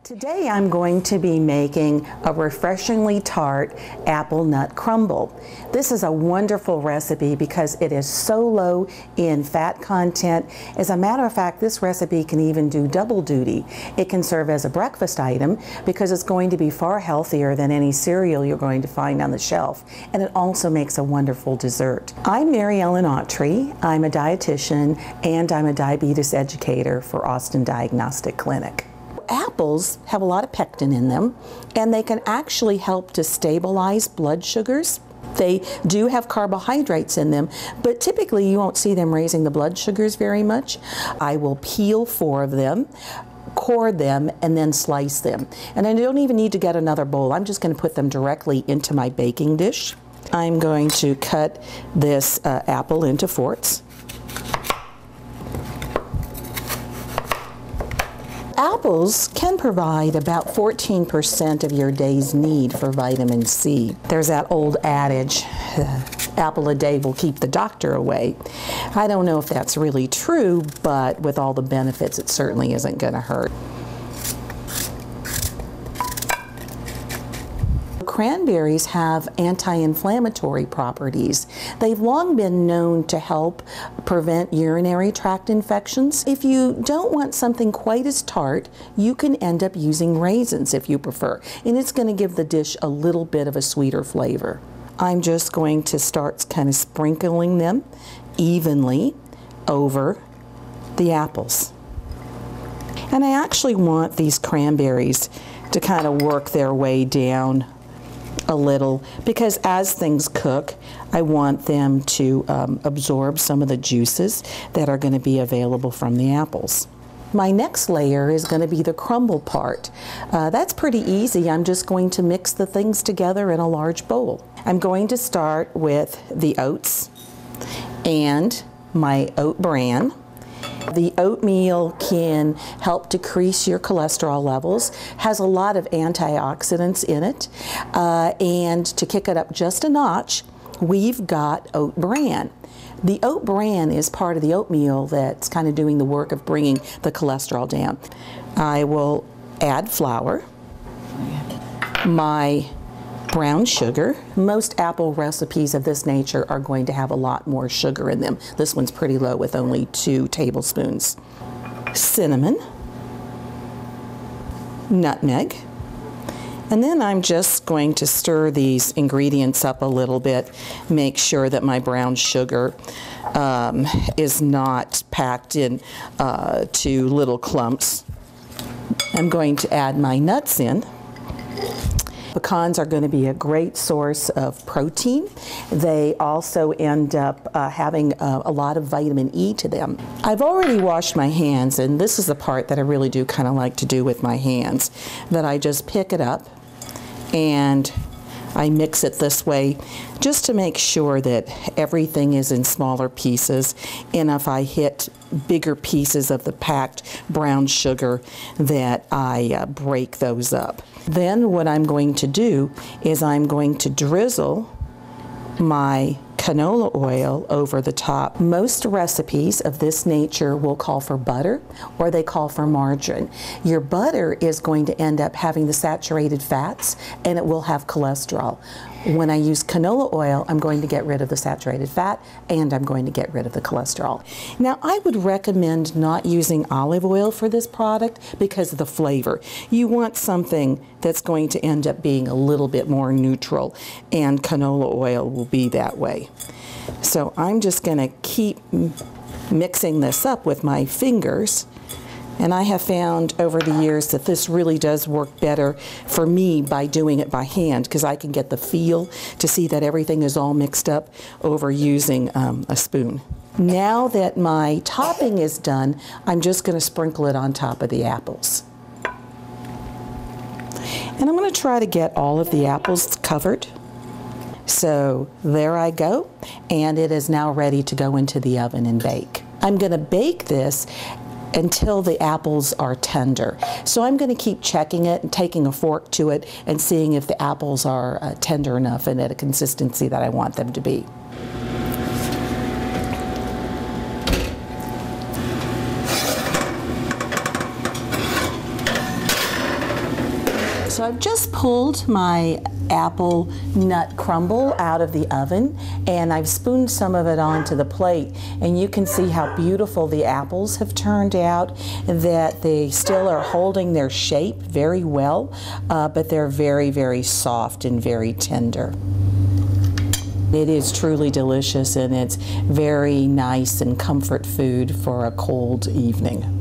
Today I'm going to be making a refreshingly tart apple nut crumble. This is a wonderful recipe because it is so low in fat content. As a matter of fact, this recipe can even do double duty. It can serve as a breakfast item because it's going to be far healthier than any cereal you're going to find on the shelf, and it also makes a wonderful dessert. I'm Mary Ellen Autry. I'm a dietitian and I'm a diabetes educator for Austin Diagnostic Clinic. Apples have a lot of pectin in them, and they can actually help to stabilize blood sugars. They do have carbohydrates in them, but typically you won't see them raising the blood sugars very much. I will peel 4 of them, core them, and then slice them. And I don't even need to get another bowl. I'm just going to put them directly into my baking dish. I'm going to cut this apple into fourths. Apples can provide about 14% of your day's need for vitamin C. There's that old adage, apple a day will keep the doctor away. I don't know if that's really true, but with all the benefits, it certainly isn't going to hurt. Cranberries have anti-inflammatory properties. They've long been known to help prevent urinary tract infections. If you don't want something quite as tart, you can end up using raisins if you prefer, and it's going to give the dish a little bit of a sweeter flavor. I'm just going to start kind of sprinkling them evenly over the apples. And I actually want these cranberries to kind of work their way down a little, because as things cook, I want them to absorb some of the juices that are going to be available from the apples. My next layer is going to be the crumble part. That's pretty easy. I'm just going to mix the things together in a large bowl. I'm going to start with the oats and my oat bran. The oatmeal can help decrease your cholesterol levels, has a lot of antioxidants in it, and to kick it up just a notch, we've got oat bran. The oat bran is part of the oatmeal that's kind of doing the work of bringing the cholesterol down. I will add flour, my brown sugar. Most apple recipes of this nature are going to have a lot more sugar in them. This one's pretty low with only 2 tablespoons. Cinnamon, nutmeg, and then I'm just going to stir these ingredients up a little bit, make sure that my brown sugar is not packed in to little clumps. I'm going to add my nuts in. Pecans are going to be a great source of protein. They also end up having a lot of vitamin E to them. I've already washed my hands, and this is the part that I really do kind of like to do with my hands, that I just pick it up and I mix it this way just to make sure that everything is in smaller pieces, and if I hit bigger pieces of the packed brown sugar, that I break those up. Then what I'm going to do is I'm going to drizzle my canola oil over the top. Most recipes of this nature will call for butter, or they call for margarine. Your butter is going to end up having the saturated fats, and it will have cholesterol. When I use canola oil, I'm going to get rid of the saturated fat, and I'm going to get rid of the cholesterol. Now, I would recommend not using olive oil for this product because of the flavor. You want something that's going to end up being a little bit more neutral, and canola oil will be that way. So I'm just going to keep mixing this up with my fingers. And I have found over the years that this really does work better for me by doing it by hand, because I can get the feel to see that everything is all mixed up over using a spoon. Now that my topping is done, I'm just going to sprinkle it on top of the apples. And I'm going to try to get all of the apples covered. So there I go, and it is now ready to go into the oven and bake. I'm going to bake this until the apples are tender. So I'm going to keep checking it and taking a fork to it and seeing if the apples are tender enough and at a consistency that I want them to be. So I've just pulled my apple nut crumble out of the oven, and I've spooned some of it onto the plate, and you can see how beautiful the apples have turned out, that they still are holding their shape very well, but they're very, very soft and very tender. It is truly delicious, and it's very nice and comfort food for a cold evening.